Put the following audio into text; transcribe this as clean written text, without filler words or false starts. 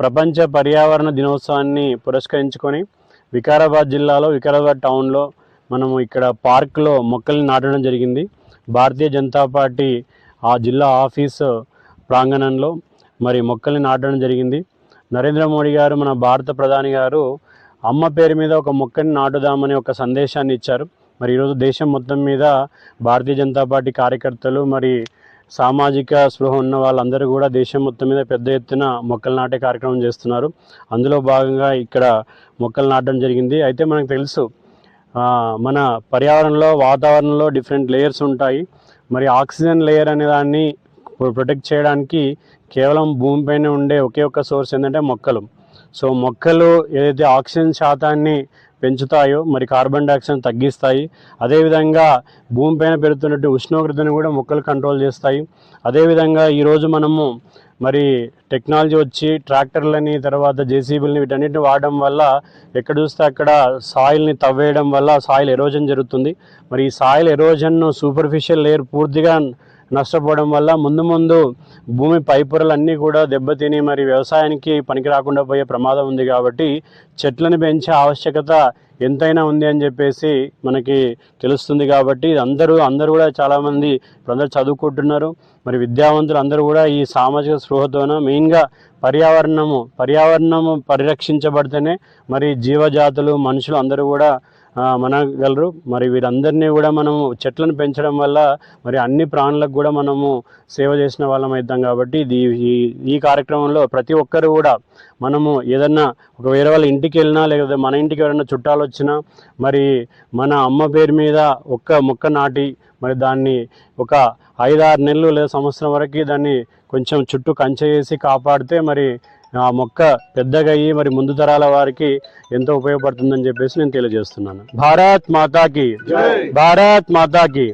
ప్రపంచ పర్యావరణ దినోత్సవాన్ని పురస్కరించుకొని వికారాబాద్ జిల్లాలో వికారాబాద్ టౌన్లో మనము ఇక్కడ పార్క్లో మొక్కల్ని నాటడం జరిగింది. భారతీయ జనతా పార్టీ ఆ జిల్లా ఆఫీసు ప్రాంగణంలో మరి మొక్కల్ని నాటడం జరిగింది. నరేంద్ర మోడీ గారు, మన భారత ప్రధాని గారు అమ్మ పేరు మీద ఒక మొక్కని నాటుదామని ఒక సందేశాన్ని ఇచ్చారు. మరి ఈరోజు దేశం మొత్తం మీద భారతీయ జనతా పార్టీ కార్యకర్తలు, మరి సామాజిక స్పృహ ఉన్న వాళ్ళందరూ కూడా దేశం మొత్తం మీద పెద్ద ఎత్తున మొక్కలు నాటే కార్యక్రమం చేస్తున్నారు. అందులో భాగంగా ఇక్కడ మొక్కలు నాటడం జరిగింది. అయితే మనకు తెలుసు, మన పర్యావరణంలో, వాతావరణంలో డిఫరెంట్ లేయర్స్ ఉంటాయి. మరి ఆక్సిజన్ లేయర్ అనే దాన్ని ప్రొటెక్ట్ చేయడానికి కేవలం భూమిపైన ఉండే ఒకే ఒక్క సోర్స్ ఏంటంటే మొక్కలు. సో మొక్కలు ఏదైతే ఆక్సిజన్ శాతాన్ని పెంచుతాయో, మరి కార్బన్ డైఆక్సైడ్ తగ్గిస్తాయి. అదేవిధంగా భూమిపైన పెరుగుతున్నట్టు ఉష్ణోగ్రతను కూడా మొక్కలు కంట్రోల్ చేస్తాయి. అదేవిధంగా ఈరోజు మనము మరి టెక్నాలజీ వచ్చి ట్రాక్టర్లని, తర్వాత జేసీబీలని, వీటన్నిటిని వాడడం వల్ల ఎక్కడ చూస్తే అక్కడ సాయిల్ని తవ్వేయడం వల్ల సాయిల్ ఎరోజన్ జరుగుతుంది. మరి ఈ సాయిల్ ఎరోజన్ను సూపర్ఫిషియల్ లేయర్ పూర్తిగా నష్టపోవడం వల్ల ముందు భూమి పైపొరలన్నీ కూడా దెబ్బతిని మరి వ్యవసాయానికి పనికి రాకుండా పోయే ప్రమాదం ఉంది. కాబట్టి చెట్లను పెంచే ఆవశ్యకత ఎంతైనా ఉంది అని చెప్పేసి మనకి తెలుస్తుంది. కాబట్టి అందరూ కూడా చాలామంది అందరూ చదువుకుంటున్నారు. మరి విద్యావంతులు అందరూ కూడా ఈ సామాజిక స్పృహతోన మెయిన్గా పర్యావరణము పరిరక్షించబడితేనే మరి జీవజాతులు, మనుషులు అందరూ కూడా మనగలరు. మరి వీరందరినీ కూడా మనము చెట్లను పెంచడం వల్ల మరి అన్ని ప్రాణులకు కూడా మనము సేవ చేసిన వాళ్ళం అవుతాం. కాబట్టి ఈ కార్యక్రమంలో ప్రతి ఒక్కరు కూడా మనము ఏదన్నా ఒక వేరే వాళ్ళ ఇంటికి వెళ్ళినా, లేకపోతే మన ఇంటికి ఎవరైనా చుట్టాలు వచ్చినా మరి మన అమ్మ పేరు మీద ఒక్క మొక్క నాటి మరి దాన్ని ఒక 5-6 నెలలు లేదా సంవత్సరం వరకు దాన్ని కొంచెం చుట్టూ కంచె చేసి కాపాడితే మరి ఆ మొక్క పెద్దగా అయ్యి మరి ముందు తరాల వారికి ఎంతో ఉపయోగపడుతుందని చెప్పేసి నేను తెలియజేస్తున్నాను. భారత్ మాతాకి, భారత్ మాతాకి.